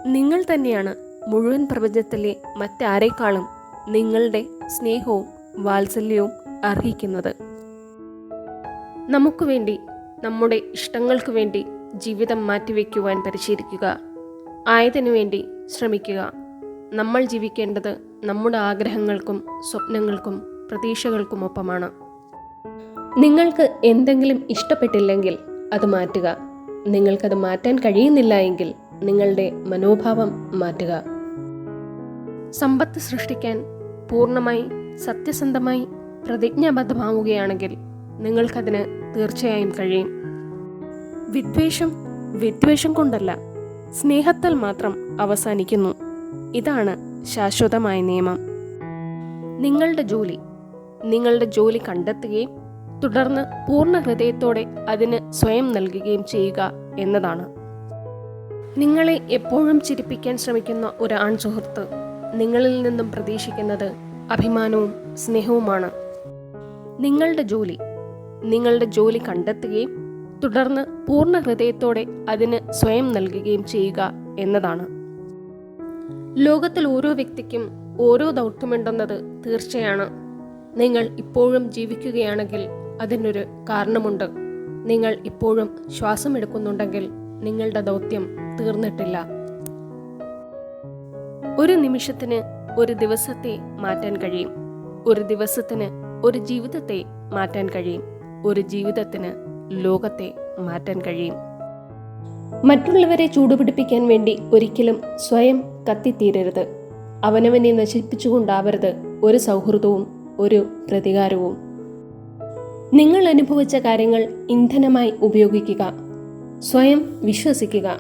നിങ്ങൾ തന്നെയാണ് മുഴുവൻ പ്രപഞ്ചത്തിലെ മറ്റാരേക്കാളും നിങ്ങളുടെ സ്നേഹവും വാത്സല്യവും അർഹിക്കുന്നത്. നമുക്ക് വേണ്ടി, നമ്മുടെ ഇഷ്ടങ്ങൾക്ക് വേണ്ടി ജീവിതം മാറ്റിവെക്കുവാൻ പരിശീലിക്കുക. ആയതിനു വേണ്ടി ശ്രമിക്കുക. നമ്മൾ ജീവിക്കേണ്ടത് നമ്മുടെ ആഗ്രഹങ്ങൾക്കും സ്വപ്നങ്ങൾക്കും പ്രതീക്ഷകൾക്കുമൊപ്പമാണ്. നിങ്ങൾക്ക് എന്തെങ്കിലും ഇഷ്ടപ്പെട്ടില്ലെങ്കിൽ അത് മാറ്റുക. നിങ്ങൾക്കത് മാറ്റാൻ കഴിയുന്നില്ല എങ്കിൽ നിങ്ങളുടെ മനോഭാവം മാറ്റുക. സമ്പത്ത് സൃഷ്ടിക്കാൻ പൂർണ്ണമായി സത്യസന്ധമായി പ്രതിജ്ഞാബദ്ധമാവുകയാണെങ്കിൽ നിങ്ങൾക്കതിന് തീർച്ചയായും കഴിയും. വിദ്വേഷം കൊണ്ടല്ല, സ്നേഹത്താൽ മാത്രം അവസാനിക്കുന്നു. ഇതാണ് ശാശ്വതമായ നിയമം. നിങ്ങളുടെ ജോലി കണ്ടെത്തുകയും തുടർന്ന് പൂർണ്ണ ഹൃദയത്തോടെ അതിന് സ്വയം നൽകുകയും ചെയ്യുക എന്നതാണ്. നിങ്ങളെ എപ്പോഴും ചിരിപ്പിക്കാൻ ശ്രമിക്കുന്ന ഒരു ആൺ സുഹൃത്ത് നിങ്ങളിൽ നിന്നും പ്രതീക്ഷിക്കുന്നത് അഭിമാനവും സ്നേഹവുമാണ്. നിങ്ങളുടെ ജോലി കണ്ടെത്തുകയും തുടർന്ന് പൂർണ്ണ ഹൃദയത്തോടെ അതിന് സ്വയം നൽകുകയും ചെയ്യുക എന്നതാണ്. ലോകത്തിൽ ഓരോ വ്യക്തിക്കും ഓരോ ദൗത്യമുണ്ടെന്നത് തീർച്ചയാണ്. നിങ്ങൾ ഇപ്പോഴും ജീവിക്കുകയാണെങ്കിൽ അതിനൊരു കാരണമുണ്ട്. നിങ്ങൾ ഇപ്പോഴും ശ്വാസം എടുക്കുന്നുണ്ടെങ്കിൽ നിങ്ങളുടെ ദൗത്യം തീർന്നിട്ടില്ല. ഒരു നിമിഷത്തിന് ഒരു ദിവസത്തെ മാറ്റാൻ കഴിയും. ഒരു ദിവസത്തിന് ഒരു ജീവിതത്തെ മാറ്റാൻ കഴിയും. ഒരു ജീവിതത്തിന് ലോകത്തെ മാറ്റാൻ കഴിയും. മറ്റുള്ളവരെ ചൂടുപിടിപ്പിക്കാൻ വേണ്ടി ഒരിക്കലും സ്വയം കത്തിത്തീരരുത്. അവനവനെ നശിപ്പിച്ചുകൊണ്ടാവരുത് ഒരു സൗഹൃദവും ഒരു പ്രതികാരവും. നിങ്ങൾ അനുഭവിച്ച കാര്യങ്ങൾ ഇന്ധനമായി ഉപയോഗിക്കുക. സ്വയം വിശ്വസിക്കുക.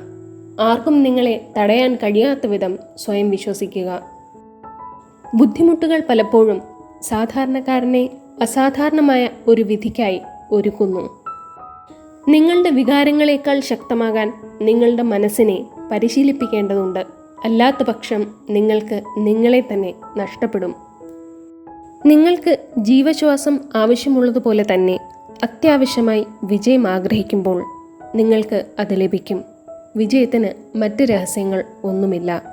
ആർക്കും നിങ്ങളെ തടയാൻ കഴിയാത്ത വിധം സ്വയം വിശ്വസിക്കുക. ബുദ്ധിമുട്ടുകൾ പലപ്പോഴും സാധാരണക്കാരനെ അസാധാരണമായ ഒരു വിധിക്കായി ഒരുക്കുന്നു. നിങ്ങളുടെ വികാരങ്ങളെക്കാൾ ശക്തമാകാൻ നിങ്ങളുടെ മനസ്സിനെ പരിശീലിപ്പിക്കേണ്ടതുണ്ട്. അല്ലാത്ത പക്ഷം നിങ്ങൾക്ക് നിങ്ങളെ തന്നെ നഷ്ടപ്പെടും. നിങ്ങൾക്ക് ജീവശ്വാസം ആവശ്യമുള്ളതുപോലെ തന്നെ അത്യാവശ്യമായി വിജയം ആഗ്രഹിക്കുമ്പോൾ നിങ്ങൾക്ക് അത് ലഭിക്കും. വിജയത്തിന് മറ്റ് രഹസ്യങ്ങൾ ഒന്നുമില്ല.